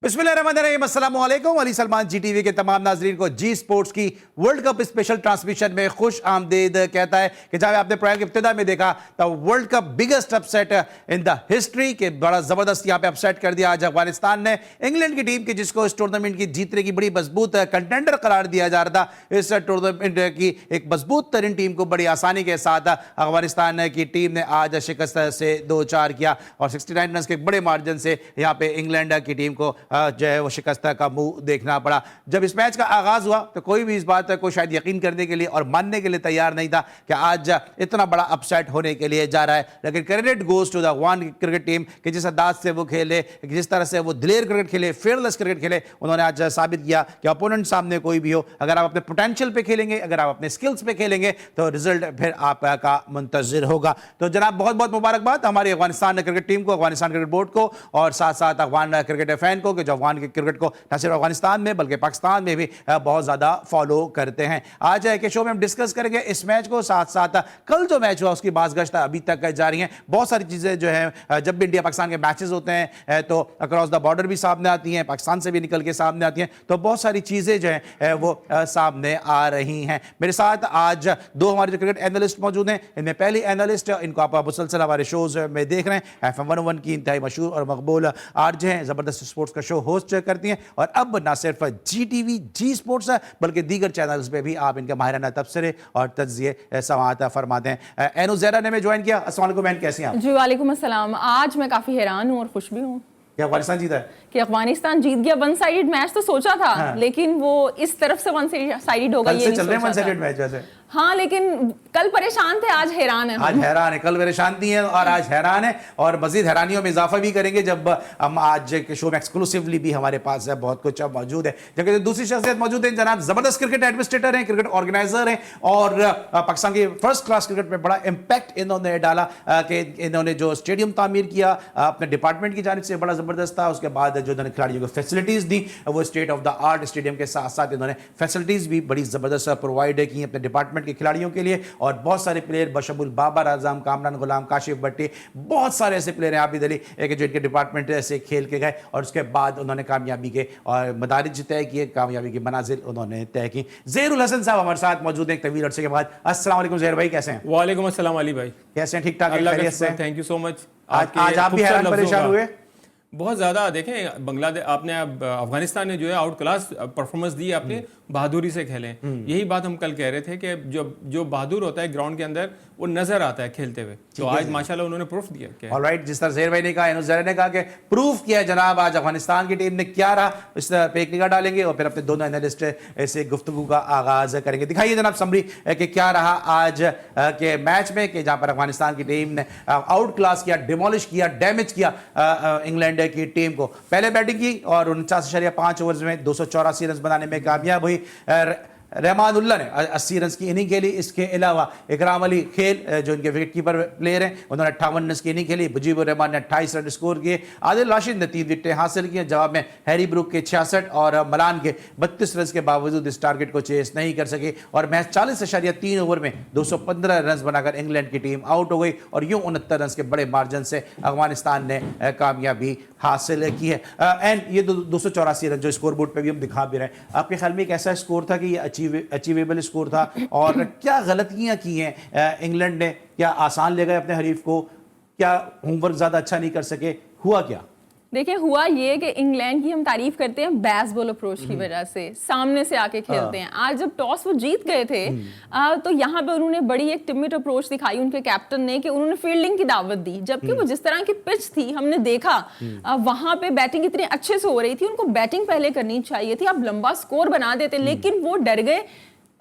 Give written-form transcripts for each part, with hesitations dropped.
बिस्मिल्लाहिर्रहमानिर्रहीम, अस्सलामु अलैकुम। अली सलमान जी टीवी के तमाम नाजरीन को जी स्पोर्ट्स की वर्ल्ड कप स्पेशल ट्रांसमिशन में खुश आमदीद कहता है कि जब आपने प्रोग्राम की इब्तिदा में देखा तो world cup biggest upset in the history के बड़ा जबरदस्त यहाँ पे अपसेट कर दिया आज अफगानिस्तान ने इंग्लैंड की टीम की, जिसको इस टूर्नामेंट की जीतने की बड़ी मजबूत कंटेंडर करार दिया जा रहा था। इस टूर्नामेंट की एक मजबूत तरीन टीम को बड़ी आसानी के साथ अफगानिस्तान की टीम ने आज शिकस्त से 2-4 किया और 69 रन के बड़े मार्जिन से यहाँ पे इंग्लैंड की टीम को जो है वो शिकस्त का मुंह देखना पड़ा। जब इस मैच का आगाज हुआ तो कोई भी इस बात को शायद यकीन करने के लिए और मानने के लिए तैयार नहीं था कि आज इतना बड़ा अपसेट होने के लिए जा रहा है, लेकिन credit goes to the Afghan cricket team कि जिस अंदाज से वो खेले, जिस तरह से वो दिलेर क्रिकेट खेले, फेयरलेस क्रिकेट खेले, उन्होंने आज साबित किया कि अपोनेंट सामने कोई भी हो, अगर आप अपने पोटेंशियल पे खेलेंगे, अगर आप अपने स्किल्स पे खेलेंगे तो रिजल्ट फिर आपका मुंतजिर होगा। तो जनाब बहुत बहुत मुबारकबाद हमारी अफगानिस्तान क्रिकेट टीम को, अफगानिस्तान क्रिकेट बोर्ड को और साथ साथ अफगान क्रिकेट फैन को, जो अफगान के क्रिकेट को न सिर्फ अफगानिस्तान में बल्कि पाकिस्तान में भी बहुत ज्यादा फॉलो करते हैं। आज के शो में हम डिस्कस करेंगे इस मैच को, साथ साथ कल जो मैच हुआ उसकी बाज़गश्त अभी तक जारी है। बहुत सारी चीजें जो है जब भी इंडिया पाकिस्तान के मैचेस होते हैं तो अक्रॉस द बॉर्डर भी सामने आती हैं, पाकिस्तान से भी निकल के सामने आती हैं, तो बहुत सारी चीजें जो है वो सामने आ रही हैं। मेरे साथ आज दो हमारे जो क्रिकेट एनालिस्ट मौजूद हैं। इनमें पहली एनालिस्ट, इनको आप मुसलसल हमारे शोज में देख रहे हैं, FM 101 की इंतहाई मशहूर और मकबूल आरजे हैं, जबरदस्त स्पोर्ट्स का शो होस्ट करती हैं और अब ना सिर्फ जी टीवी जी स्पोर्ट्स बल्कि दीगर चैनल्स पे भी आप इनके माहिराना तबसरे और तज्जिए समाअत फरमाते हैं। एनो ज़हरा ने ज्वाइन किया। अस्सलाम वालेकुम बहन, कैसी हैं आप? जी वालेकुम अस्सलाम। आज मैं काफी हैरान हूँ और खुश भी हूँ कि अफगानिस्तान जीता है, कि अफगानिस्तान जीत गया। वन साइडेड मैच तो सोचा था, हाँ। लेकिन वो इस तरफ से वन साइडेड होगा ये नहीं चल रहे हैं वन सोचा साइडेड था। मैच वैसे। हाँ, लेकिन कल परेशान थे, आज हैरान है। आज हैरान है, कल परेशान थी है और आज हैरान है और मजीद हैरानियों में इजाफा भी करेंगे जब हम आज के शो में एक्सक्लूसिवली भी हमारे पास है बहुत कुछ मौजूद है। जबकि दूसरी शख्सियत मौजूद है, जनाब जबरदस्त क्रिकेट एडमिनिस्ट्रेटर हैं, क्रिकेट ऑर्गेनाइजर हैं और पाकिस्तान की फर्स्ट क्लास क्रिकेट में बड़ा इंपैक्ट इन्होंने डाला कि इन्होंने जो स्टेडियम तामीर किया अपने डिपार्टमेंट की जानिब से बड़ा जबरदस्त था। उसके बाद जो इन्होंने खिलाड़ियों को फैसिलिटीज दी, वो state of the art stadium के साथ साथ इन्होंने फैसिलिटीज भी बड़ी जबरदस्त प्रोवाइड की अपने डिपार्टमेंट के खिलाड़ियों के लिए और बहुत सारे प्लेयर बशमुल बाबर आजम, कामरान गुलाम, काशिफ भट्टी, बहुत सारे ऐसे प्लेयर हैं आबिद अली जो इनके डिपार्टमेंट से खेल के गए और उसके बाद उन्होंने कामयाबी के और मदारिज तय किए, कामयाबी की मनाजिल उन्होंने तय की। ज़हीरुल हसन साहब हमारे साथ मौजूद हैं एक तवील अरसे के बाद। अस्सलाम वालेकुम ज़हीर भाई, कैसे हैं? वालेकुम अस्सलाम अली भाई, कैसे हैं? ठीक ठाक, खैरियत से? Thank you so much. आज आप भी हैरान परेशान हुए? बहुत ज्यादा। देखें बांग्लादेश, आपने अफगानिस्तान ने जो है आउट क्लास परफॉर्मेंस दी, आपने बहादुरी से खेले। यही बात हम कल कह रहे थे कि जो बहादुर होता है ग्राउंड के अंदर वो नजर आता है खेलते हुए, तो आज माशाल्लाह उन्होंने प्रूफ दिया। ऑलराइट, जिस तरह ज़हीर भाई ने कहा, ज़हीर ने कहा कि प्रूफ किया जनाब आज अफगानिस्तान की टीम ने क्या रहा, इस पे एक निगाह डालेंगे और फिर अपने दोनों एनालिस्ट से गुफ्तगू का आगाज करेंगे। दिखाइए जनाब समरी कि क्या रहा आज के मैच में, कि जहां पर अफगानिस्तान की टीम ने आउट क्लास किया, डिमोलिश किया, डैमेज किया इंग्लैंड की टीम को। पहले बैटिंग की और 49.5 ओवर्स में 284 रन बनाने में कामयाब हुई। रहमानुल्लाह ने 80 रन की इनिंग खेली। इसके अलावा इकराम अली खेल जो इनके विकेट कीपर प्लेयर हैं, उन्होंने 58 रन की इनिंग खेली। मुजीबुर रहमान ने 28 रन स्कोर किए। आदिल राशिद ने 3 विकेटें हासिल की। जवाब में हैरी ब्रूक के 66 और मलान के 32 रन के बावजूद इस टारगेट को चेस नहीं कर सके और मैच 40.3 ओवर में 215 रन बनाकर इंग्लैंड की टीम आउट हो गई और यूं 69 रन के बड़े मार्जिन से अफगानिस्तान ने कामयाबी हासिल की है। एंड ये 284 रन जो स्कोर बोर्ड पर भी हम दिखा भी रहे हैं, आपके ख्याल में एक ऐसा स्कोर था कि ये अचीवेबल स्कोर था और क्या गलतियां की हैं इंग्लैंड ने? क्या आसान ले गए अपने हरीफ को? क्या होमवर्क ज्यादा अच्छा नहीं कर सके? हुआ क्या? देखिए, हुआ ये कि इंग्लैंड की हम तारीफ करते हैं बेसबॉल अप्रोच की वजह से, सामने से आके खेलते हैं। आज जब टॉस वो जीत गए थे तो यहाँ पे उन्होंने बड़ी एक टिमिड अप्रोच दिखाई उनके कैप्टन ने, कि उन्होंने फील्डिंग की दावत दी। जबकि वो जिस तरह की पिच थी हमने देखा, वहां पे बैटिंग इतनी अच्छे से हो रही थी, उनको बैटिंग पहले करनी चाहिए थी, आप लंबा स्कोर बना देते, लेकिन वो डर गए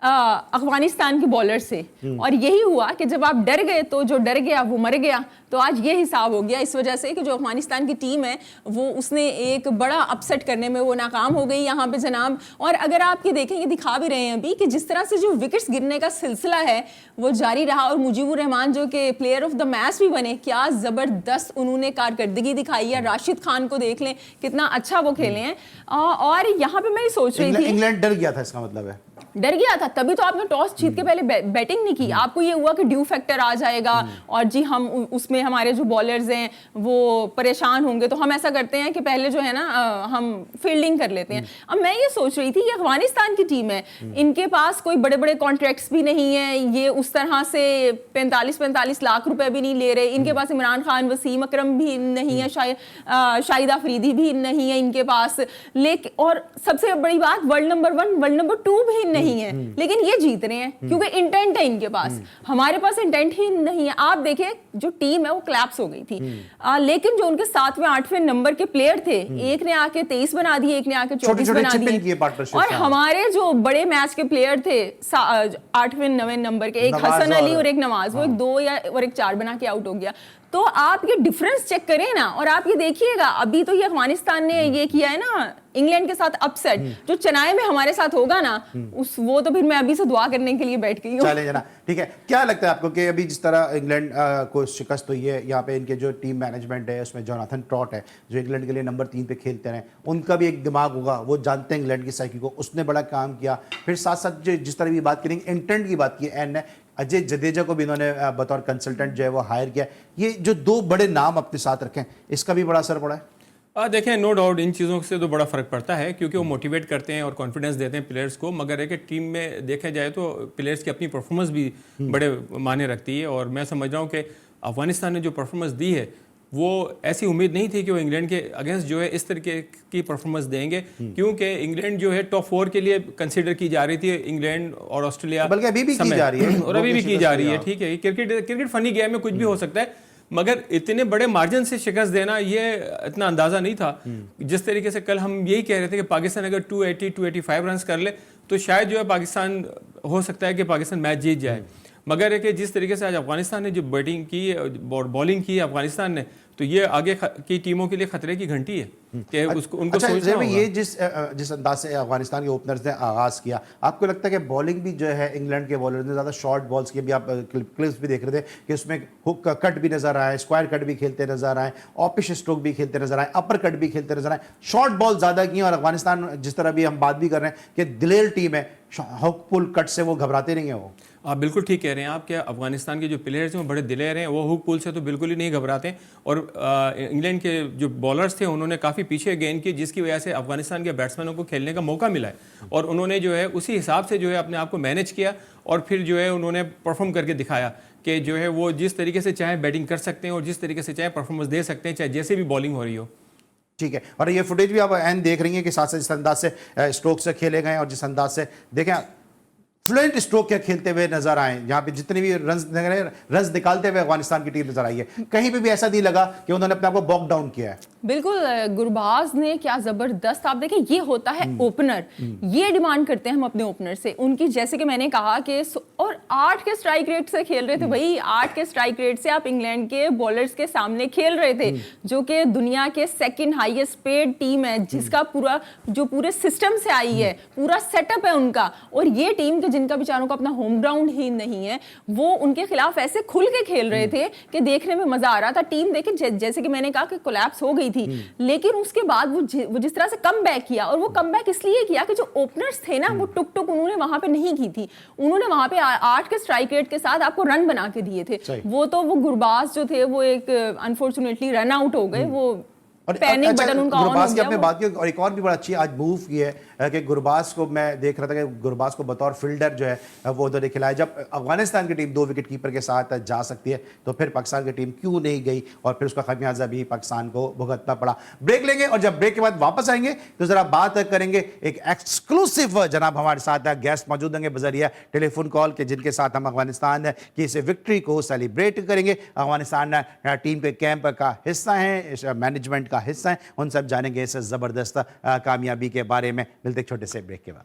अफगानिस्तान के बॉलर से और यही हुआ कि जब आप डर गए तो जो डर गया वो मर गया। तो आज ये हिसाब हो गया इस वजह से कि जो अफगानिस्तान की टीम है वो उसने एक बड़ा अपसेट करने में वो नाकाम हो गई यहाँ पे जनाब। और अगर आप ये देखेंगे, दिखा भी रहे हैं अभी, कि जिस तरह से जो विकेट्स गिरने का सिलसिला है वो जारी रहा और मुजीबुर रहमान जो कि प्लेयर ऑफ द मैच भी बने, क्या जबरदस्त उन्होंने कारकर्दगी दिखाई है। राशिद खान को देख लें, कितना अच्छा वो खेले हैं। और यहाँ पे मैं सोच रही थी, इंग्लैंड डर गया था, इसका मतलब है डर गया था, तभी तो आपने टॉस जीत के पहले बैटिंग नहीं की। आपको ये हुआ कि ड्यू फैक्टर आ जाएगा और जी हम उसमें हमारे जो बॉलर्स हैं वो परेशान होंगे, तो हम ऐसा करते हैं कि पहले जो है ना हम फील्डिंग कर लेते हैं। अब मैं ये सोच रही थी कि अफगानिस्तान की टीम है, इनके पास कोई बड़े बड़े कॉन्ट्रैक्ट्स भी नहीं है, ये उस तरह से 45-45 लाख रुपए भी नहीं ले रहे, इनके पास इमरान खान, वसीम अकरम भी नहीं है, शाहिद अफरीदी भी नहीं है इनके पास, लेकिन और सबसे बड़ी बात वर्ल्ड नंबर 1 वर्ल्ड नंबर 2 भी नहीं है, लेकिन ये जीत रहे हैं क्योंकि इंटेंट है इनके पास। हमारे पास इंटेंट ही नहीं है। आप देखिए जो टीम है वो क्लैप्स हो गई थी, लेकिन जो उनके 7वें 8वें नंबर के प्लेयर थे, एक ने आके 23 बना दिए, एक ने आके 24 बना दिए, और हमारे जो बड़े मैच के प्लेयर थे 8वें 9वें नंबर के, एक हसन अली और एक नवाज, वो एक 2 और एक 4 बना के आउट हो गया। तो आप ये डिफरेंस चेक करें ना, और आप ये देखिएगा अभी तो ये अफगानिस्तान ने ये किया है ना इंग्लैंड के साथ अपसेट, जो चेन्नई में हमारे साथ होगा ना वो तो फिर मैं अभी से दुआ करने के लिए बैठ गई हूँ। चले जना, ठीक है। क्या लगता है आपको कि अभी जिस तरह इंग्लैंड को शिकस्त हुई है, यहाँ पे इनके जो टीम मैनेजमेंट है उसमें जोनाथन ट्रॉट है जो इंग्लैंड के लिए नंबर 3 पे खेलते हैं, उनका भी एक दिमाग होगा, वो जानते हैं इंग्लैंड की साइकी को, उसने बड़ा काम किया। फिर साथ साथ जिस तरह भी बात करेंगे इंटेंट की बात की, एंड अजय जडेजा को भी इन्होंने बतौर कंसल्टेंट जो है वो हायर किया। ये जो 2 बड़े नाम अपने साथ रखें, इसका भी बड़ा असर पड़ा है। देखें, नो डाउट इन चीज़ों से तो बड़ा फ़र्क पड़ता है क्योंकि वो मोटिवेट करते हैं और कॉन्फिडेंस देते हैं प्लेयर्स को, मगर एक टीम में देखा जाए तो प्लेयर्स की अपनी परफॉर्मेंस भी बड़े मायने रखती है। और मैं समझ रहा हूँ कि अफगानिस्तान ने जो परफॉर्मेंस दी है वो ऐसी उम्मीद नहीं थी कि वो इंग्लैंड के अगेंस्ट जो है इस तरीके की परफॉर्मेंस देंगे, क्योंकि इंग्लैंड जो है टॉप 4 के लिए कंसीडर की जा रही थी, इंग्लैंड और ऑस्ट्रेलिया, बल्कि अभी भी की जा रही है और अभी भी की जा रही है। ठीक है, क्रिकेट फनी गेम में कुछ भी हो सकता है, मगर इतने बड़े मार्जिन से शिकस्त देना ये इतना अंदाजा नहीं था। जिस तरीके से कल हम यही कह रहे थे कि पाकिस्तान अगर 280-285 रन कर ले तो शायद जो है पाकिस्तान हो सकता है कि पाकिस्तान मैच जीत जाए, मगर है कि जिस तरीके से आज अफगानिस्तान ने जो बैटिंग की और बॉलिंग की अफगानिस्तान ने, तो ये आगे की टीमों के लिए खतरे की घंटी है कि उसको उनको सोचना होगा। ये जिस अंदाज से अफगानिस्तान के ओपनर्स ने आगाज किया, आपको लगता है कि बॉलिंग भी जो है इंग्लैंड के बॉलर ने ज़्यादा शॉर्ट बॉल्स की, भी आप क्लिप्स भी देख रहे थे कि उसमें हुक कट भी नजर आए, स्क्वायर कट भी खेलते नजर आए, ऑपिश स्ट्रोक भी खेलते नजर आए, अपर कट भी खेलते नजर आए, शॉर्ट बॉल ज़्यादा की। और अफगानिस्तान जिस तरह भी हम बात भी कर रहे हैं कि दिलेर टीम है, हुक पुल कट से वो घबराते नहीं है। वो आप बिल्कुल ठीक कह रहे हैं। आप क्या अफगानिस्तान के जो प्लेयर्स हैं वो बड़े दिलेर हैं, वो हुक पुल से तो बिल्कुल ही नहीं घबराते। और इंग्लैंड के जो बॉलर्स थे उन्होंने काफ़ी पीछे गेंद की, जिसकी वजह से अफगानिस्तान के बैट्समैनों को खेलने का मौका मिला है और उन्होंने जो है उसी हिसाब से जो है अपने आप को मैनेज किया और फिर जो है उन्होंने परफॉर्म करके दिखाया कि जो है वो जिस तरीके से चाहे बैटिंग कर सकते हैं और जिस तरीके से चाहे परफॉर्मेंस दे सकते हैं, चाहे जैसे भी बॉलिंग हो रही हो। ठीक है, और ये फुटेज भी आप एंड देख रही हैं कि साथ साथ जिस अंदाज से स्ट्रोक से खेले गए और जिस अंदाज से देखें फ्लुएंट स्ट्रोक क्या खेलते हुए नजर आए, यहाँ पे जितने भी रन्स निकालते हुए अफगानिस्तान की टीम नजर आई है, कहीं पे भी ऐसा नहीं लगा कि उन्होंने अपने आप को बॉक डाउन किया है। बिल्कुल, गुरबाज ने क्या जबरदस्त, आप देखें ये होता है ओपनर, ये डिमांड करते हैं हम अपने ओपनर से उनकी, जैसे कि मैंने कहा कि और 8 के स्ट्राइक रेट से खेल रहे थे भाई, 8 के स्ट्राइक रेट से आप इंग्लैंड के बॉलर्स के सामने खेल रहे थे, जो कि दुनिया के 2nd हाईएस्ट पेड टीम है, जिसका पूरे सिस्टम से आई है, पूरा सेटअप है उनका, और ये टीम के जिनका बेचारों का अपना होम ग्राउंड ही नहीं है, वो उनके खिलाफ ऐसे खुल के खेल रहे थे कि देखने में मजा आ रहा था। टीम देखे जैसे कि मैंने कहा कि कोलैप्स हो गई थी, लेकिन उसके बाद वो जिस तरह से कम बैक किया, और वो कम बैक इसलिए किया कि जो ओपनर्स थे ना वो टुक टुक उन्होंने वहां पे नहीं की थी, उन्होंने वहां पे 8 के स्ट्राइक रेट के साथ आपको रन बना के दिए थे। वो गुरबाज जो थे वो एक अनफॉर्चुनेटली रन आउट हो गए, वो पैनिक बटन उनका ऑन हो गुरबाज की गया। आपने बात की, और एक और भी बड़ा अच्छी आज मूव की है कि गुरबाज को मैं देख रहा था कि गुरबाज को बतौर फील्डर जो है वो उधर खिलाया। जब अफगानिस्तान की टीम 2 विकेट कीपर के साथ जा सकती है तो फिर पाकिस्तान की टीम क्यों नहीं गई, और फिर उसका खमियाजा भी पाकिस्तान को भुगतना पड़ा। ब्रेक लेंगे और जब ब्रेक के बाद वापस आएंगे तो जरा बात करेंगे एक एक्सक्लूसिव, जनाब हमारे साथ गेस्ट मौजूद होंगे बजरिया टेलीफोन कॉल के, जिनके साथ हम अफगानिस्तान की इस विक्ट्री को सेलिब्रेट करेंगे। अफगानिस्तान टीम के कैंप का हिस्सा है, मैनेजमेंट का हिस्सा है, उन सब जानेंगे इस जबरदस्त कामयाबी के बारे में। मिलते एक छोटे से ब्रेक के बाद।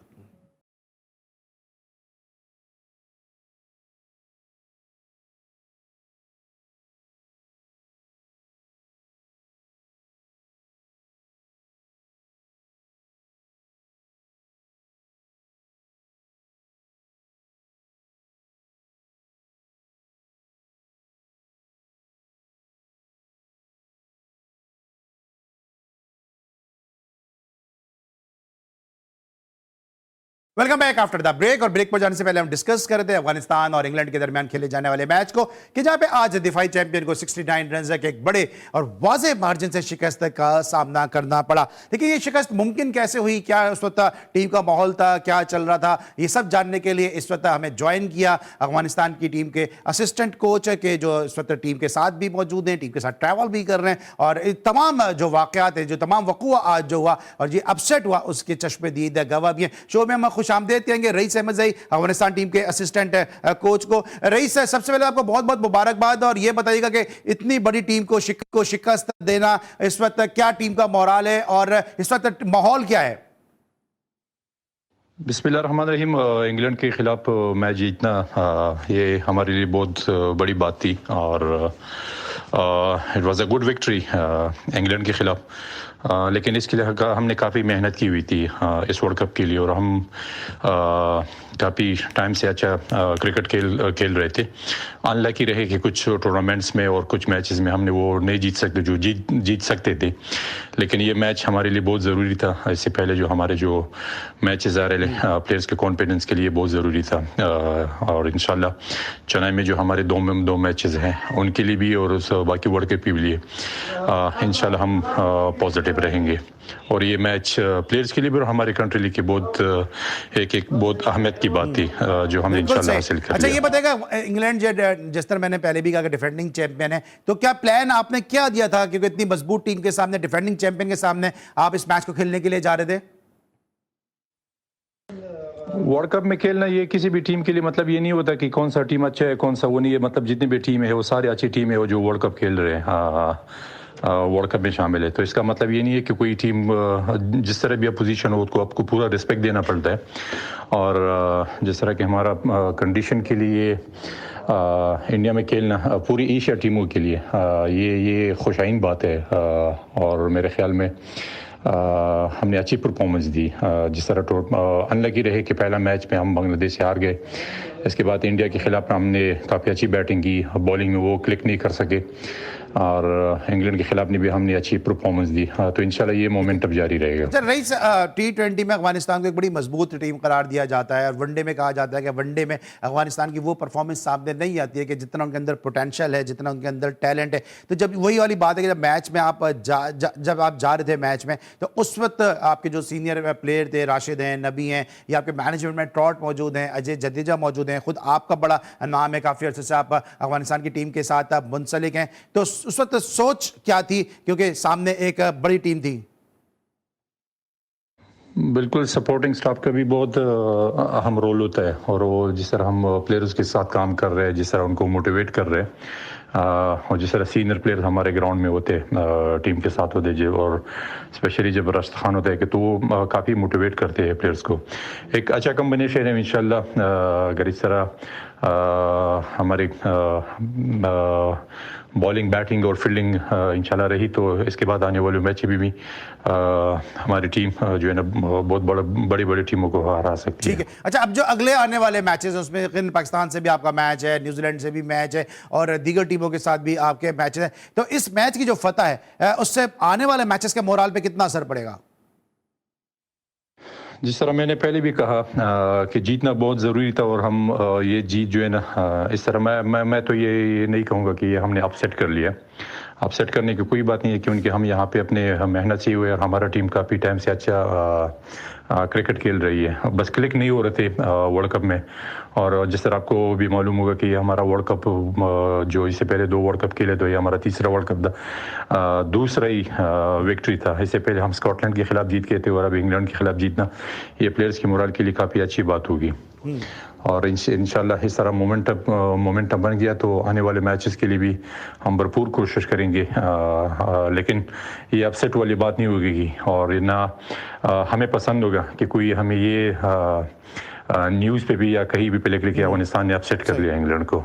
Welcome back after the break. और ब्रेक पर जाने से पहले हम डिस्कस कर रहे थे अफगानिस्तान और इंग्लैंड के दरमियान खेले जाने वाले मैच को, कि जहां पे आज दिफाई चैंपियन को 69 रन के एक बड़े और वाज़ेह मार्जिन से शिकस्त का सामना करना पड़ा। देखिए ये शिकस्त मुमकिन कैसे हुई, क्या उस वक्त टीम का माहौल था, क्या चल रहा था, ये सब जानने के लिए इस वक्त हमें ज्वाइन किया अफगानिस्तान की टीम के असिस्टेंट कोच के, जो इस वक्त टीम के साथ भी मौजूद हैं, टीम के साथ ट्रैवल भी कर रहे हैं, और तमाम जो वाकयात हैं, जो तमाम वक़ुआ आज जो हुआ और ये अपसेट हुआ, उसके चश्मे-दीद गवाह भी हैं। शो में हम खुश आमदेद कहेंगे रईस अहमद ज़ई, अफगानिस्तान टीम के असिस्टेंट कोच को। रईस, सबसे पहले आपको बहुत बहुत मुबारकबाद, और ये बताइएगा कि इतनी बड़ी टीम को शिकस्त देना, इस वक्त क्या टीम का मोराल है और इस वक्त माहौल क्या है? बिस्मिल्लाहिर्रहमानिर्रहीम। इंग्लैंड के खिलाफ मैच जीतना ये हमारे लिए बहुत बड़ी बात थी, और it was a good victory England के खिलाफ। लेकिन इसके लिए हमने काफ़ी मेहनत की हुई थी इस वर्ल्ड कप के लिए, और हम काफ़ी टाइम से अच्छा क्रिकेट खेल रहे थे। अनलकी रहे कि कुछ टूर्नामेंट्स में और कुछ मैचेस में हमने वो नहीं जीत सकते जो जीत सकते थे, लेकिन ये मैच हमारे लिए बहुत ज़रूरी था। इससे पहले जो हमारे जो मैचेस आ रहे प्लेयर्स के कॉन्फिडेंस के लिए बहुत ज़रूरी था, और इंशाल्लाह चेन्नई में जो हमारे दो मैचेस हैं उनके लिए भी, और उस बाकी वर्ल्ड कप के लिए इंशाल्लाह हम पॉजिटिव रहेंगे। और ये मैच प्लेयर्स के लिए भी और हमारे कंट्री के बहुत एक बहुत अहमियत की बात थी जो हमने इंशाल्लाह हासिल कर लिया। अच्छा, ये बताएगा इंग्लैंड जिस तरह मैंने पहले भी कहा कि डिफेंडिंग चैंपियन है, तो क्या प्लान आपने क्या दिया था, क्योंकि इतनी मजबूत टीम के सामने, डिफेंडिंग चैंपियन के सामने आप इस मैच को खेलने के लिए जा रहे थे? वर्ल्ड कप में खेलना ये किसी भी टीम के लिए मतलब ये नहीं होता कि कौन सा टीम अच्छा है कौन सा वो नहीं है। मतलब जितनी भी टीम है वो सारी अच्छी टीम है वो जो वर्ल्ड कप खेल रहे हैं, वर्ल्ड कप में शामिल है। तो इसका मतलब ये नहीं है कि कोई टीम जिस तरह भी अपोजिशन हो उसको आपको पूरा रिस्पेक्ट देना पड़ता है। और जिस तरह कि हमारा कंडीशन के लिए इंडिया में खेलना पूरी एशिया टीमों के लिए ये खुशाइन बात है। और मेरे ख्याल में हमने अच्छी परफॉर्मेंस दी। जिस तरह अनलकी रहे कि पहला मैच में हम बांग्लादेश से हार गए, इसके बाद इंडिया के खिलाफ हमने काफ़ी अच्छी बैटिंग की, बॉलिंग में वो क्लिक नहीं कर सके, और इंग्लैंड के खिलाफ भी हमने अच्छी परफॉर्मेंस दी। तो इंशाल्लाह ये मोमेंटम जारी रहेगा। अच्छा रईस, T20 में अफगानिस्तान को एक बड़ी मजबूत टीम करार दिया जाता है, और वनडे में कहा जाता है कि वनडे में अफगानिस्तान की वो परफॉर्मेंस सामने नहीं आती है कि जितना उनके अंदर पोटेंशियल है, जितना उनके अंदर टैलेंट है। तो जब वही वाली बात है कि जब मैच में आप जब आप जा रहे थे मैच में, तो उस वक्त आपके जो सीनियर प्लेयर थे, राशिद हैं, नबी हैं, या आपके मैनेजमेंट में ट्रॉट मौजूद हैं, अजय जडेजा मौजूद हैं, खुद आपका बड़ा नाम है, काफ़ी अर्से से आप अफगानिस्तान की टीम के साथ आप मुंसलिक हैं। तो उस वक्त सोच क्या थी, क्योंकि सामने एक बड़ी टीम थी? बिल्कुल, सपोर्टिंग स्टाफ का भी बहुत अहम रोल होता है, और वो जिस तरह हम प्लेयर्स के साथ काम कर रहे हैं, जिस तरह उनको मोटिवेट कर रहे हैं, और जिस तरह सीनियर प्लेयर्स हमारे ग्राउंड में होते टीम के साथ होते जो, और स्पेशली जब राशिद खान होता है कि तो वो काफ़ी मोटिवेट करते हैं प्लेयर्स को। एक अच्छा कम्बिनेशन है इंशाल्लाह। अगर इस तरह हमारी बॉलिंग, बैटिंग और फील्डिंग इंशाल्लाह रही तो इसके बाद आने वाले मैच में भी हमारी टीम जो है ना बहुत बड़ी बड़ी टीमों को हरा सकती है। ठीक है। अच्छा, अब जो अगले आने वाले मैचेस हैं उसमें पाकिस्तान से भी आपका मैच है, न्यूजीलैंड से भी मैच है, और दीगर टीमों के साथ भी आपके मैचेस हैं। तो इस मैच की जो फतह है उससे आने वाले मैचेस के मोराल पे कितना असर पड़ेगा? जिस तरह मैंने पहले भी कहा कि जीतना बहुत ज़रूरी था, और हम ये जीत जो है ना इस तरह मैं तो ये नहीं कहूँगा कि ये हमने अपसेट कर लिया। अपसेट करने की कोई बात नहीं है, क्योंकि हम यहाँ पे अपने मेहनत से हुए, और हमारा टीम काफ़ी टाइम से अच्छा क्रिकेट खेल रही है। बस क्लिक नहीं हो रहे थे वर्ल्ड कप में। और जिस तरह आपको भी मालूम होगा कि हमारा वर्ल्ड कप जो इससे पहले 2 वर्ल्ड कप खेले, तो ये हमारा तीसरा वर्ल्ड कप था, दूसरा ही विक्ट्री था। इससे पहले हम स्कॉटलैंड के खिलाफ जीत गए थे, और अब इंग्लैंड के खिलाफ जीतना ये प्लेयर्स की मोरल के लिए काफ़ी अच्छी बात होगी। और इंशाल्लाह इस तरह मोमेंटम बन गया तो आने वाले मैचेस के लिए भी हम भरपूर कोशिश करेंगे। लेकिन ये अपसेट वाली बात नहीं होगी, और ना हमें पसंद होगा कि कोई हमें ये न्यूज़ पे भी या कहीं भी पे लिख कि अफगानिस्तान ने अपसेट कर लिया इंग्लैंड को।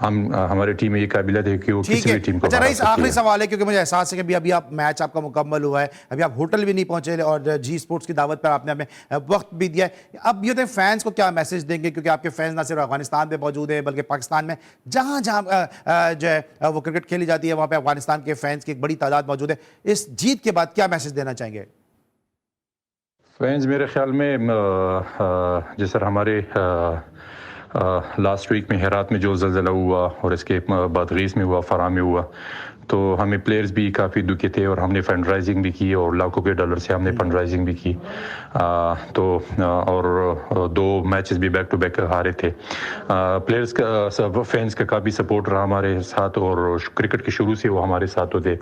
हमारी टीम में ये काबिलियत है कि वो किसी भी टीम को। अच्छा रईस, आखिरी सवाल है, क्योंकि मुझे एहसास है कि अभी आप मैच आपका मुकम्मल हुआ है, अभी आप होटल भी नहीं पहुंचे, और जी स्पोर्ट्स की दावत पर आपने हमें वक्त भी दिया है। अब ये फैंस को क्या मैसेज देंगे, क्योंकि आपके फैंस ना सिर्फ अफगानिस्तान में मौजूद है बल्कि पाकिस्तान में जहाँ जहाँ जो है वो क्रिकेट खेली जाती है वहाँ पर अफगानिस्तान के फैंस की एक बड़ी तादाद मौजूद है। इस जीत के बाद क्या मैसेज देना चाहेंगे? फैंस मेरे ख्याल में जैसे हमारे लास्ट वीक में हेरात में जो ज़लज़ला हुआ और इसके बाद गीस में हुआ, फराम में हुआ, तो हमें प्लेयर्स भी काफ़ी दुखी थे और हमने फंड राइजिंग भी की और लाखों के डॉलर से हमने फंड राइजिंग भी की। और 2 मैचेस भी बैक टू बैक हारे थे। प्लेयर्स का सब फैंस का काफ़ी सपोर्ट रहा हमारे साथ और क्रिकेट के शुरू से वो हमारे साथ होते।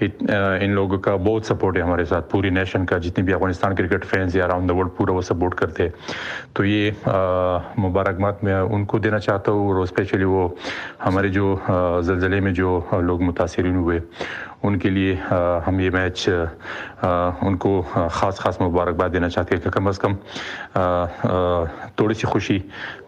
इन लोगों का बहुत सपोर्ट है हमारे साथ, पूरी नेशन का, जितने भी अफगानिस्तान क्रिकेट फैंस या अराउंड द वर्ल्ड पूरा वो सपोर्ट करते। तो ये मुबारकबाद मैं उनको देना चाहता हूँ और स्पेशली वो हमारे जो ज़लज़ले में जो लोग मुतासिर हुए उनके लिए हम ये मैच उनको ख़ास मुबारकबाद देना चाहते हैं कि कम से कम थोड़ी सी खुशी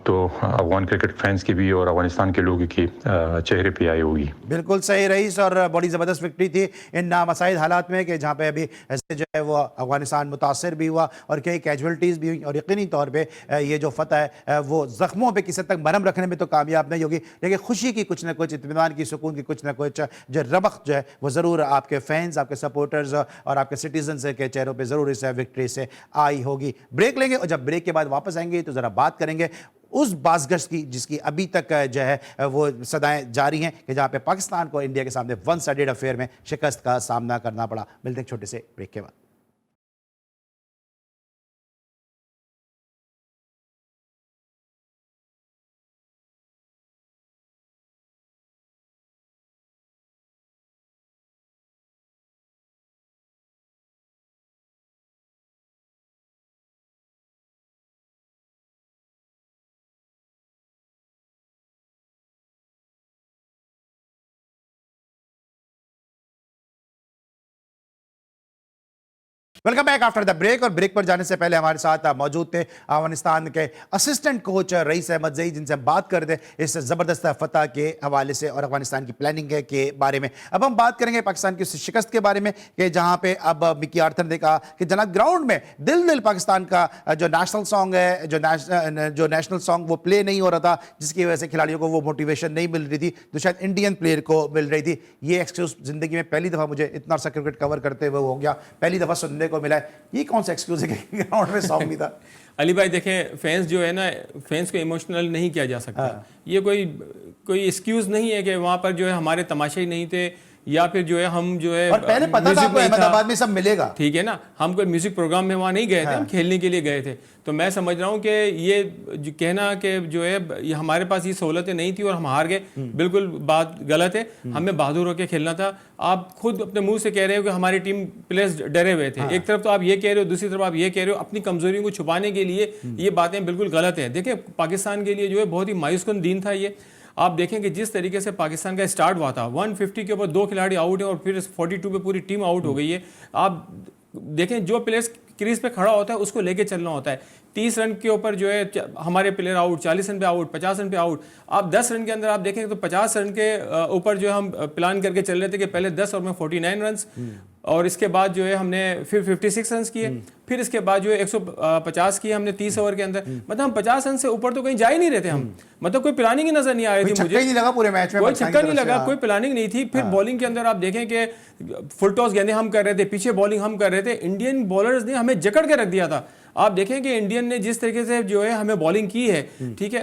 तो अफगान क्रिकेट फैंस की भी और अफगानिस्तान के लोगों की चेहरे पे आई होगी। बिल्कुल सही रईस, और बड़ी ज़बरदस्त विक्ट्री थी इन नामसाइद हालात में कि जहाँ पे अभी ऐसे जो है वो अफगानिस्तान मुतासर भी हुआ और कई कैजुअल्टीज़ भी हुई, और यकीनी तौर पे ये जो फतह है वो ज़ख्मों पे किसी तक मरहम रखने में तो कामयाब नहीं होगी, लेकिन खुशी की कुछ ना कुछ, इत्मीनान की, सुकून की कुछ ना कुछ जो रबक जो है वो ज़रूर आपके फैंस, आपके सपोर्टर्स और आपके सिटीजन्स के चेहरों पर ज़रूर इस विक्ट्री से आई होगी। ब्रेक लेंगे और जब ब्रेक के बाद वापस आएंगे तो ज़रा बात करेंगे उस बाज़गश्त की जिसकी अभी तक जो है वो सदाएं जारी हैं कि जहाँ पे पाकिस्तान को इंडिया के सामने वन साइडेड अफेयर में शिकस्त का सामना करना पड़ा। मिलते हैं छोटे से ब्रेक के बाद। Welcome back after the break. और ब्रेक पर जाने से पहले हमारे साथ मौजूद थे अफगानिस्तान के असिस्टेंट कोच रईस अहमद ज़ई, जिनसे हम बात कर रहे थे इस ज़बरदस्त फतह के हवाले से और अफगानिस्तान की प्लानिंग के बारे में। अब हम बात करेंगे पाकिस्तान की शिकस्त के बारे में कि जहां पे अब मिकी आर्थर ने कहा कि जनाब ग्राउंड में दिल पाकिस्तान का जो नेशनल सॉन्ग है, जो नेशनल सॉन्ग वो प्ले नहीं हो रहा था, जिसकी वजह से खिलाड़ियों को वो मोटिवेशन नहीं मिल रही थी जो शायद इंडियन प्लेयर को मिल रही थी। ये एक्सक्यूज ज़िंदगी में पहली दफ़ा मुझे इतना सा क्रिकेट कवर करते हुए हो गया, पहली दफ़ा सुनने को मिला है। ये कौन सा एक्सक्यूज है कि ग्राउंड में सॉन्ग नहीं था? अली भाई देखें, फैंस जो है ना, फैंस को इमोशनल नहीं किया जा सकता। ये कोई एक्सक्यूज नहीं है कि वहाँ पर जो है हमारे तमाशे ही नहीं थे या फिर जो है हम जो है, और पहले पता था आपको अहमदाबाद में सब मिलेगा, ठीक है ना, हम कोई म्यूजिक प्रोग्राम में वहाँ नहीं गए थे, हम खेलने के लिए गए थे। तो मैं समझ रहा हूँ कि ये जो कहना कि जो है ये हमारे पास ये सहूलतें नहीं थी और हम हार गए, बिल्कुल बात गलत है। हमें बहादुर होकर खेलना था। आप खुद अपने मुंह से कह रहे हो कि हमारी टीम प्लेयर्स डरे हुए थे। एक तरफ तो आप ये कह रहे हो, दूसरी तरफ आप ये कह रहे हो, अपनी कमजोरियों को छुपाने के लिए ये बातें बिल्कुल गलत है। देखिए, पाकिस्तान के लिए जो है बहुत ही मायूसकुन दिन था ये। आप देखें कि जिस तरीके से पाकिस्तान का स्टार्ट हुआ था, 150 के ऊपर 2 खिलाड़ी आउट हैं और फिर 42 पे पूरी टीम आउट हो गई है। आप देखें, जो प्लेयर्स क्रीज पे खड़ा होता है उसको लेके चलना होता है। 30 रन के ऊपर जो है हमारे प्लेयर आउट, 40 रन पे आउट, 50 रन पे आउट। आप 10 रन के अंदर आप देखें तो 50 रन के ऊपर जो हम प्लान करके चल रहे थे कि पहले 10 ओवर में 49 रन, और इसके बाद जो है हमने फिर 56 रन किए, फिर इसके बाद जो है 150 किए हमने 30 ओवर के अंदर। मतलब हम 50 रन से ऊपर तो कहीं जा ही नहीं रहे थे हम। मतलब कोई प्लानिंग ही नजर नहीं आ रही थी मुझे। नहीं लगा पूरे मैच में, कोई छक्का नहीं लगा, कोई प्लानिंग नहीं थी। फिर बॉलिंग के अंदर आप देखें कि फुल टॉस गेंदें हम कर रहे थे, पीछे बॉलिंग हम कर रहे थे। इंडियन बॉलर्स ने हमें जकड़ के रख दिया था। आप देखें कि इंडियन ने जिस तरीके से जो है हमें बॉलिंग की है, ठीक है,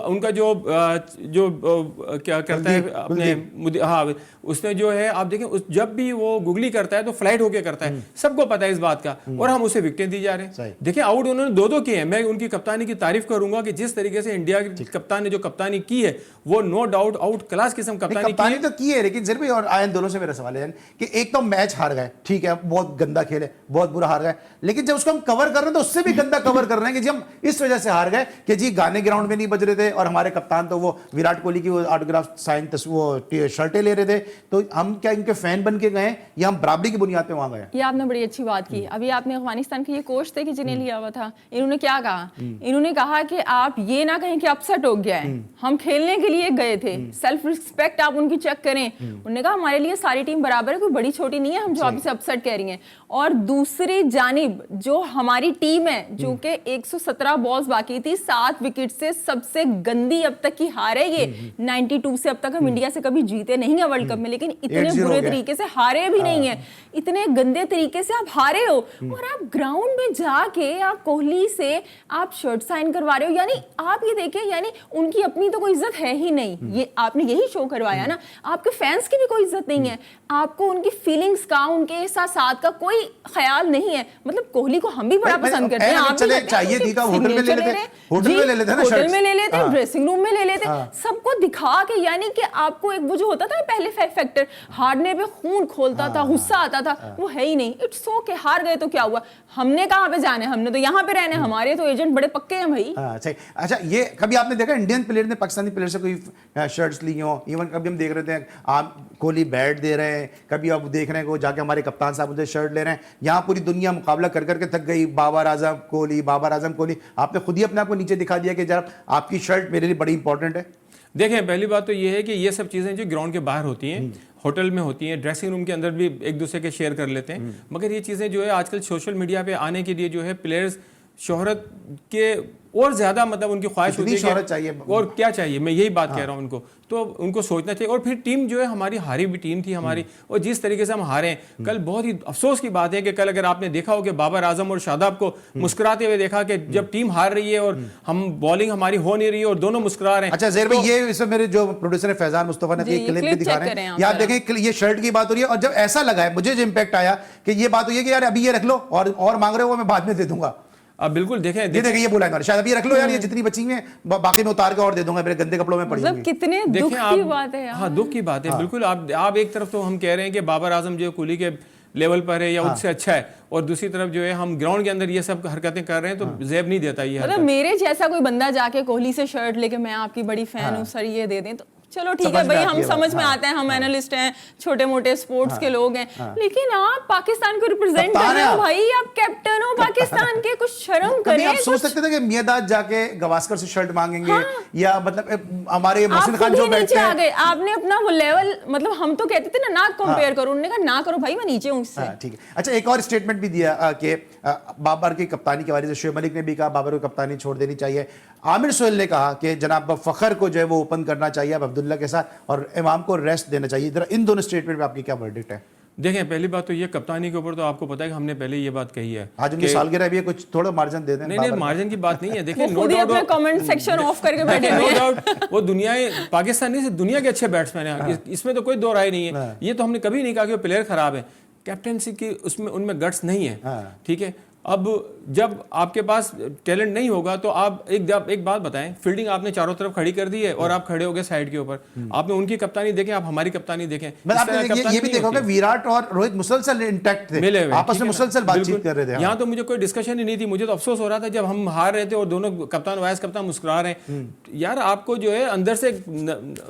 उनका जो क्या करता है अपने, हाँ, उसने जो है आप देखें जब भी वो गुगली करता है तो फ्लाइट होके करता है, सबको पता है इस बात का, और हम उसे विकेट दी जा रहे हैं। देखिए, आउट उन्होंने 2-2 किए हैं। मैं उनकी कप्तानी की तारीफ करूंगा कि जिस तरीके से इंडिया के कप्तान ने जो कप्तानी की है वो नो डाउट आउट क्लास किस्म कप्तानी तो की है। लेकिन सिर्फ और आयन दोनों से मेरा सवाल है कि एक तो मैच हार गए, ठीक है, बहुत गंदा खेले, बहुत बुरा हार गए, लेकिन जब उसको हम कवर कर रहे हैं तो उससे भी गंदा कवर कर रहे हैं कि जी हम इस वजह से हार गए कि जी गाने ग्राउंड में नहीं बज रहे थे और हमारे कप्तान तो वो विराट कोहली की वो ऑटोग्राफ साइन वो शर्टें ले रहे थे। तो हम क्या इनके फैन बन के गए या हम बराबरी की बुनियाद पे वहां गए? ये आपने बड़ी अच्छी बात की। अभी आपने अफगानिस्तान के ये कोच थे कि जिन्हें लिया हुआ था, इन्होंने क्या कहा? इन्होंने कहा कि आप ये ना कहें कि अपसेट हो गया है, हम खेलने के लिए गए थे। सेल्फ रिस्पेक्ट आप उनकी चेक करें। उन्होंने कहा हमारे लिए सारी टीम बराबर है, कोई बड़ी छोटी नहीं है, हम जो आप इसे अपसेट कह रही हैं। और दूसरी जानिब जो हमारी टीम टीम है जो कि 117 बॉल्स बाकी थी, 7 विकेट से सबसे गंदी अब तक की हार है ये। 92 से अब तक हम इंडिया से कभी जीते नहीं है वर्ल्ड कप में, लेकिन इतने 8-0 बुरे हो गया। तरीके से हारे भी नहीं है, इतने गंदे तरीके से आप हारे हो और आप ग्राउंड में जाके आप कोहली से आप शर्ट साइन करवा रहे हो। यानी आप ये देखिए, यानी उनकी अपनी तो कोई इज्जत है ही नहीं, ये आपने यही शो करवाया ना, आपके फैंस की भी कोई इज्जत नहीं है, आपको उनकी फीलिंग्स का, उनके एहसास का कोई ख्याल नहीं है। मतलब कोहली को हम भी बड़ा पसंद करते हैं, आप भी चले करते हैं, चाहिए उनके थी तो होटल में ले लेते, होटल में ले लेते ना, होटल shirts। में ले लेते, हाँ। ड्रेसिंग रूम में ले लेते, सबको दिखा के। यानी कि आपको एक वो जो होता था पहले फैक्टर, हारने पे खून खोलता था, गुस्सा आता था, वो है ही नहीं। इट्स ओके, हार गए तो क्या हुआ, हमने कहाँ पे जाना है, हमने तो यहाँ पे रहना है, हमारे तो एजेंट बड़े पक्के हैं भाई। अच्छा, ये कभी आपने देखा इंडियन प्लेयर ने पाकिस्तानी प्लेयर से कोई शर्ट्स ली हो? इवन कभी हम देख रहे थे आप कोहली बैट दे रहे हैं, कभी आप देख रहे हैं को जाके हमारे कप्तान साहब उनसे शर्ट ले रहे हैं। यहाँ पूरी दुनिया मुकाबला कर करके थक गई, बाबर आजम कोहली, बाबर आजम कोहली। आपने खुद ही अपने आप को नीचे दिखा दिया कि जरा आपकी शर्ट मेरे लिए बड़ी इंपॉर्टेंट है। देखें, पहली बात तो ये है कि ये सब चीज़ें जो ग्राउंड के बाहर होती हैं, होटल में होती हैं, ड्रेसिंग रूम के अंदर भी एक दूसरे के शेयर कर लेते हैं, मगर ये चीज़ें जो है आजकल सोशल मीडिया पे आने के लिए जो है प्लेयर्स शोहरत के और ज़्यादा, मतलब उनकी ख्वाहिश होती है शोहरत चाहिए और क्या चाहिए, मैं यही बात कह रहा हूँ उनको, तो उनको सोचना चाहिए। और फिर टीम जो है हमारी हारी भी टीम थी हमारी, और जिस तरीके से हम हारे हैं कल, बहुत ही अफसोस की बात है कि कल अगर आपने देखा हो कि बाबर आजम और शादाब को मुस्कुराते हुए देखा कि जब टीम हार रही है और हम बॉलिंग हमारी हो नहीं रही है और दोनों मुस्कुरा रहे हैं। अच्छा ज़ेर भाई, ये इसमें मेरे जो प्रोड्यूसर है फैजान मुस्तफा ने एक क्लिप भी दिखा रहे हैं, ये आप देखें, ये शर्ट की बात हो रही है और जब ऐसा लगा है, मुझे जो इंपैक्ट आया कि ये बात हुई है कि यार अभी ये रख लो और मांग रहे हो मैं बाद में दे दूंगा। अब बिल्कुल देखें, ये देखें, ये बोला है शायद अभी ये रख लो यार, ये जितनी बची हुई है बाकी में उतार के और दे दूंगा, मेरे गंदे कपड़ों में पड़ जाएंगे। मतलब कितने दुख की बात है यार। हाँ, दुख की बात है बिल्कुल। आप एक तरफ तो हम कह रहे हैं कि बाबर आजम जो कोहली के लेवल पर है या उससे अच्छा है, और दूसरी तरफ जो है हम ग्राउंड के अंदर ये सब हरकतें कर रहे हैं, तो जेब नहीं देता ये। मतलब मेरे जैसा कोई बंदा जाके कोहली से शर्ट लेके मैं आपकी बड़ी फैन हूँ सर ये दे दें, तो चलो ठीक है भाई, हम समझ में आते हैं, हम एनालिस्ट हैं, छोटे मोटे स्पोर्ट्स के लोग हैं, लेकिन आप पाकिस्तान को रिप्रेजेंट कर रहे हो भाई, आप कैप्टन हो पाकिस्तान के, कुछ शर्म करें। आप सोच सकते थे कि मियादाद जाके गवास्कर से शर्ट मांगेंगे, या मतलब हमारे मोहसिन खान जो बैठते हैं, आ गए आपने अपना वो लेवल, मतलब हम तो कहते थे ना कंपेयर करो, उन्होंने कहा ना करो भाई, मैं नीचे हूँ इससे। ठीक है। अच्छा, एक और स्टेटमेंट भी दिया कि बाबर की कप्तानी के बारे में शुएब मलिक ने भी कहा बाबर को कप्तानी छोड़ देनी चाहिए। आमिर सोहेल ने कहा कि जनाब फखर को जो है वो ओपन करना चाहिए अब अब्दुल्ला के साथ, और इमाम को रेस्ट देना चाहिए। इधर इन दोनों स्टेटमेंट में आपकी क्या वर्डिक्ट है? देखें, पहले बात तो ये कप्तानी के ऊपर तो आपको पता है कि हमने पहले ये बात कही है, आज उनकी सालगिरह भी है, कुछ थोड़ा मार्जिन दे दें। नहीं, मार्जिन की बात नहीं है। देखिए, no doubt comment section off करके बैठे नो डाउट वो पाकिस्तान नहीं, दुनिया के अच्छे बैट्समैन हैं, इसमें तो कोई दो राय नहीं है। ये तो हमने कभी नहीं कहा कि वो प्लेयर खराब है, कैप्टनसी की उसमें उनमें गट्स नहीं है, ठीक है। अब जब आपके पास टैलेंट नहीं होगा तो आप एक बात बताएं, फील्डिंग आपने चारों तरफ खड़ी कर दी है और आप खड़े हो गए साइड के ऊपर, आपने उनकी कप्तानी देखें, आप हमारी कप्तानी देखें। ये भी देखोगे विराट और रोहित मुसलसल इंटैक्ट थे, आपस में मुसलसल बातचीत कर रहे थे। यहाँ तो मुझे कोई डिस्कशन ही नहीं थी, मुझे तो अफसोस हो रहा था जब हम हार रहे थे और दोनों कप्तान वाइस कप्तान मुस्कुरा रहे हैं। यार, आपको जो है अंदर से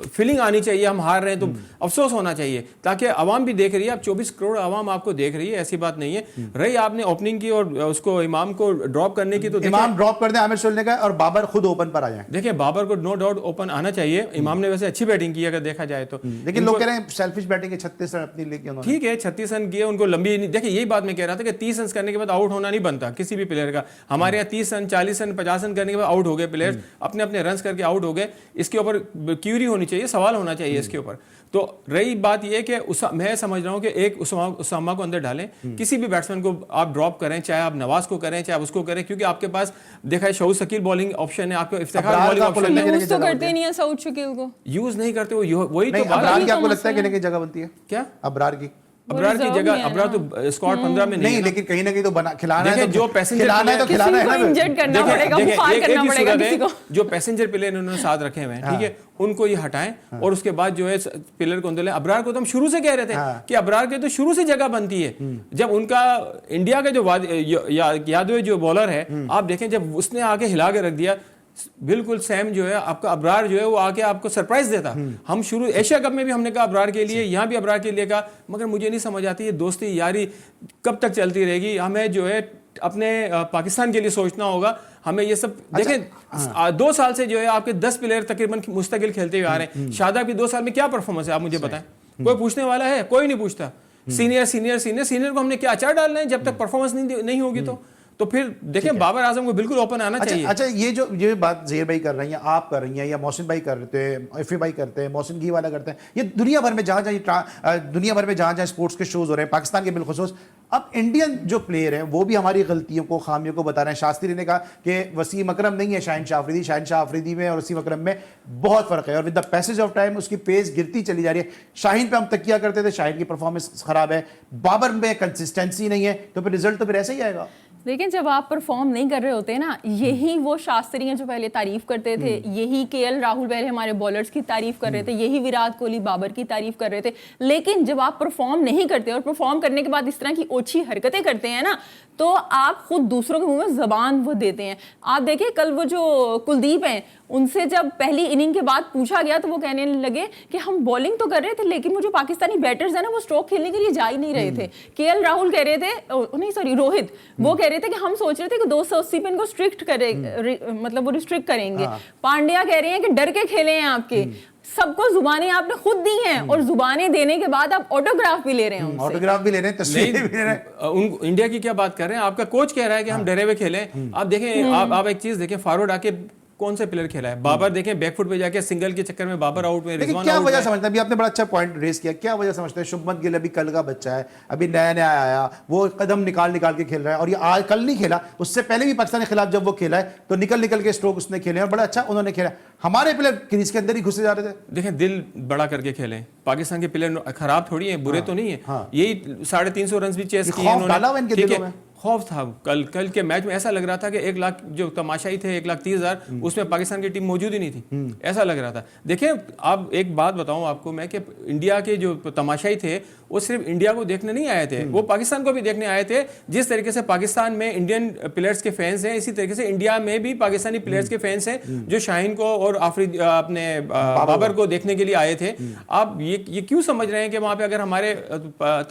फीलिंग आनी चाहिए, हम हार रहे हैं तो अफसोस होना चाहिए, ताकि आवाम भी देख रही है। आप 24 करोड़ आवाम आपको देख रही है, ऐसी बात नहीं है। रही आपने ओपनिंग की और उसको इमाम को ड्रॉप करने की, तो इमाम ड्रॉप कर दे आमिर सोहेल ने कहा, और बाबर खुद ओपन पर आ जाए। देखिए, बाबर को नो डाउट ओपन आना चाहिए, इमाम ने वैसे अच्छी बैटिंग की अगर देखा जाए तो, लेकिन लोग कह रहे हैं सेल्फिश बैटिंग है, 36 रन अपनी लीग के। ठीक है, 36 रन किए, उनको लंबी नहीं। देखिए, यही बात मैं कह रहा था कि 30 रन करने के बाद आउट होना नहीं बनता किसी भी प्लेयर का। हमारे यहाँ 30 रन 40 रन 50 रन करने के बाद आउट हो गए प्लेयर्स, अपने अपने रन करके आउट हो गए। इसके ऊपर क्यूरी होनी चाहिए, सवाल होना चाहिए इसके ऊपर। तो रही बात यह कि मैं समझ रहा हूं कि एक उसामा को अंदर डालें, किसी भी बैट्समैन को आप ड्रॉप करें, चाहे आप नवाज को करें चाहे आप उसको करें, क्योंकि आपके पास देखा है शहीद शकील बॉलिंग ऑप्शन है, आपके इफ्तिखार बॉलिंग ऑप्शन है। यूज तो करते नहीं है शहीद शकील को, यूज नहीं करते, वही तो अबरार की आपको लगता है कि जगह बनती है क्या? अबरार की जगह, अबरार तो स्क्वाड 15 में नहीं, लेकिन कहीं ना कहीं तो बना खिलाना है, जो पैसेंजर खिलाना है तो खिलाना है ना, इंजर्ड करना पड़ेगा, बुखार करना पड़ेगा किसी को। जो पैसेंजर प्लेयर उन्होंने साथ रखे हुए हैं, ठीक है, उनको ये हटाएं और उसके बाद जो है प्लेयर को अंदर ले। अबरार को तो हम शुरू से कह रहे थे कि अबरार के तो शुरू से जगह बनती है। जब उनका इंडिया का जो यादव जो बॉलर है, आप देखें जब उसने आके हिला के रख दिया, बिल्कुल सैम जो है आपका अबरार जो है वो आके आपको सरप्राइज देता। हम शुरू एशिया कप में भी हमने कहा अबरार के लिए, यहाँ भी अबरार के लिए कहा, मगर मुझे नहीं समझ आती ये दोस्ती यारी कब तक चलती रहेगी। हमें जो है अपने पाकिस्तान के लिए सोचना होगा, हमें ये सब देखें 2 साल से जो है आपके 10 प्लेयर तकरीबन मुस्तकिल खेलते हुए आ रहे हैं। शादाब की 2 साल में क्या परफॉर्मेंस है आप मुझे बताएं, कोई पूछने वाला है? कोई नहीं पूछता। सीनियर को हमने क्या अचार डालना है जब तक परफॉर्मेंस नहीं होगी तो फिर देखें बाबर आजम को बिल्कुल ओपन आना चाहिए। अच्छा, ये बात ज़हीर भाई कर रही हैं, आप कर रही हैं, या मोहसिन भाई करते हैं, एफए भाई करते हैं, मोहसिन घी वाला करते हैं, ये दुनिया भर में जहाँ स्पोर्ट्स के शोज हो रहे हैं, पाकिस्तान के बिलखुसूस, अब इंडियन जो प्लेयर हैं वो भी हमारी गलतियों को, खामियों को बता रहे हैं। शास्त्री ने कहा कि वसीम अकरम नहीं है शाहीन शाह अफरीदी में और वसीम अकरम में बहुत फर्क है, और with the passage of time उसकी पेस गिरती चली जा रही है। शाहीन पे हम तकिया करते थे, शाहीन की परफॉर्मेंस खराब है, बाबर में कंसिस्टेंसी नहीं है, तो फिर रिजल्ट तो फिर ऐसा ही आएगा। लेकिन जब आप परफॉर्म नहीं कर रहे होते ना, यही वो शास्त्री हैं जो पहले तारीफ करते थे, यही केएल राहुल पहले हमारे बॉलर्स की तारीफ कर रहे थे, यही विराट कोहली बाबर की तारीफ कर रहे थे। लेकिन जब आप परफॉर्म नहीं करते और परफॉर्म करने के बाद इस तरह की ओछी हरकतें करते हैं ना, तो आप खुद दूसरों के मुंह में जबान वो देते हैं। आप देखिए कल वो जो कुलदीप हैं, उनसे जब पहली इनिंग के बाद पूछा गया तो वो कहने लगे कि हम बॉलिंग तो कर रहे थे, लेकिन वो जो पाकिस्तानी बैटर्स हैं ना, वो स्ट्रोक खेलने के लिए जा ही नहीं रहे थे। केएल राहुल कह रहे थे, नहीं सॉरी रोहित, वो कह रहे थे कि हम सोच रहे थे कि 280 पे इनको स्ट्रिक्ट मतलब वो रिस्ट्रिक्ट करेंगे। पांड्या कह रहे हैं कि डर के खेले हैं आपके, सबको जुबानें आपने खुद दी हैं, और जुबानें देने के बाद आप ऑटोग्राफ भी ले रहे हैं, ऑटोग्राफ भी ले रहे हैं, तस्वीरें भी ले रहे हैं। इंडिया की क्या बात कर रहे हैं? आपका कोच कह रहा है कि हम डरे हुए खेलें। आप देखें, आप एक चीज देखें, फारूक आके कौन से प्लेयर खेला है? बाबर देखें बैकफुट पे जाके सिंगल के चक्कर में बाबर आउट में, लेकिन क्या वजह समझते हैं? अभी आपने बड़ा अच्छा पॉइंट रेस किया, क्या वजह समझते हैं? शुभमन गिल अभी कल का बच्चा है, अभी नया आया, वो कदम निकाल के खेल रहा है, और ये आज कल नहीं खेला, उससे पहले भी पाकिस्तान के खिलाफ जब वो खेला है तो निकल के स्ट्रोक उसने खेले और बड़ा अच्छा उन्होंने खेला। हमारे प्लेयर क्रीज के अंदर ही घुसे जा रहे थे। देखें, दिल बड़ा करके खेले। पाकिस्तान के प्लेयर खराब थोड़ी है, बुरे तो नहीं है, यही 350 रन भी चेस किए उन्होंने, ठीक है। खौफ था कल के मैच में, ऐसा लग रहा था कि 1 लाख जो तमाशाई थे, 1,30,000, उसमें पाकिस्तान की टीम मौजूद ही नहीं थी, ऐसा लग रहा था। देखिए, आप एक बात बताऊं आपको मैं कि इंडिया के जो तमाशाई थे वो सिर्फ इंडिया को देखने नहीं आए थे, वो पाकिस्तान को भी देखने आए थे। जिस तरीके से पाकिस्तान में इंडियन प्लेयर्स के फैंस हैं, इसी तरीके से इंडिया में भी पाकिस्तानी प्लेयर्स के फैंस हैं जो शाहीन को और अपने बाबर को देखने के लिए आए थे। आप ये क्यों समझ रहे हैं कि वहां पे अगर हमारे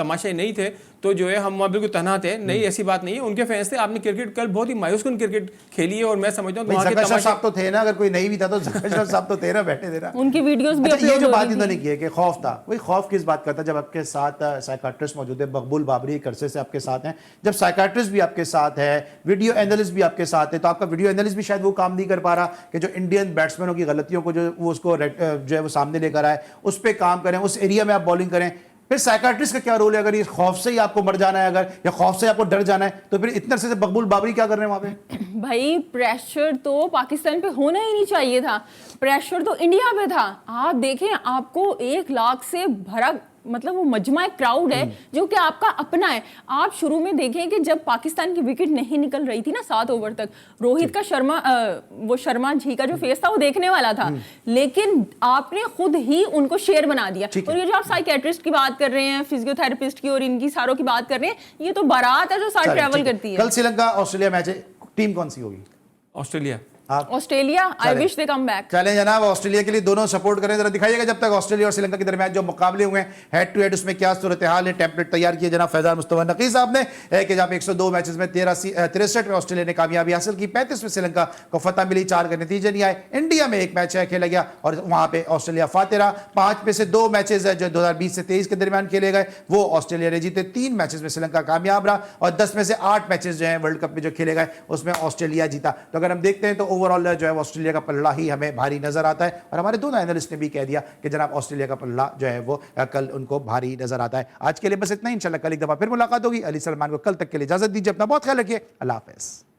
तमाशाई नहीं थे तो जो है हम वहां बिल्कुल तनहा थे? नहीं, ऐसी बात नहीं है, उनके फैंस थे। आपने क्रिकेट कल बहुत ही मायूसकुन क्रिकेट खेली है, और मैं समझता हूं साहब तो थे ना, अगर कोई नहीं भी था तो जकर साहब तो थे ना, बैठे थे ना, उनकी वीडियोस भी। ये जो बात इन्होंने की है कि खौफ था, वही खौफ किस बात का था? जब आपके साथ साइकाट्रिस्ट मौजूद है, मकबूल बाबरी एक अरसे से आपके साथ हैं, जब साइकाट्रिस्ट भी आपके साथ है, वीडियो एनालिस्ट भी आपके साथ है, तो आपका वीडियो एनालिस्ट भी शायद वो काम नहीं कर पा रहा कि जो इंडियन बैट्समैनों की गलतियों को जो वो उसको जो है वो सामने लेकर आए, उस पर काम करें, उस एरिया में आप बॉलिंग करें। फिर साइकाट्रिस्ट का क्या रोल है? अगर ये खौफ से ही आपको मर जाना है, अगर या खौफ से आपको डर जाना है, तो फिर इतने से मकबूल बाबरी क्या कर रहे हैं वहां पे? भाई प्रेशर तो पाकिस्तान पे होना ही नहीं चाहिए था, प्रेशर तो इंडिया पे था। आप देखें, आपको 1 लाख से भरा मतलब वो मजमा क्राउड है जो कि आपका अपना है। आप शुरू में देखें कि जब पाकिस्तान की विकेट नहीं निकल रही थी ना 7 ओवर तक, रोहित का शर्मा जी का जो फेस था वो देखने वाला था, लेकिन आपने खुद ही उनको शेयर बना दिया। और ये जो आप साइकेट्रिस्ट की बात कर रहे हैं, फिजियोथेरेपिस्ट की और इनकी सारों की बात कर रहे हैं, ये तो बारात है जो साथ ट्रैवल करती है। कल श्रीलंका ऑस्ट्रेलिया मैच है, टीम कौन सी होगी? Australia. I wish they come back. चलें जनाब, ऑस्ट्रेलिया के लिए दोनों सपोर्ट करें। जरा दिखाइएगा जब तक ऑस्ट्रेलिया और श्रीलंका के दरमियान जो मुकाबले हुए हैं हेड टू हेड, उसमें क्या सूरत हाल है। टेम्पलेट तैयार किए जनाब फैजान मुस्तफा नकी साहब ने कि जब 102 मैचेस में 63 में ऑस्ट्रेलिया ने कामयाबी हासिल की, 35 में श्रीलंका को फतह मिली, 4 के नतीजे नहीं आए। इंडिया में 1 मैच है खेला गया और वहां पे ऑस्ट्रेलिया फातेह रहा। 5 में से 2 मैचेस है जो 2020 से 23 के दरमियान खेले गए, वो ऑस्ट्रेलिया ने जीते। 3 मैचेस में श्रीलंका कामयाब रहा और 10 में से 8 मैचेस जो है वर्ल्ड कप में जो खेले गए उसमें ऑस्ट्रेलिया जीता। तो अगर हम देखते हैं तो ओवरऑल जो है ऑस्ट्रेलिया का पल्ला ही हमें भारी नजर आता है, और हमारे दोनों एनालिस्ट ने भी कह दिया कि जनाब ऑस्ट्रेलिया का पल्ला जो है वो कल उनको भारी नजर आता है। आज के लिए बस इतना ही, इंशाल्लाह कल एक दफा फिर मुलाकात होगी। अली सलमान को कल तक के लिए इजाजत दीजिए, अपना बहुत ख्याल रखिए, अल्लाह हाफिज़।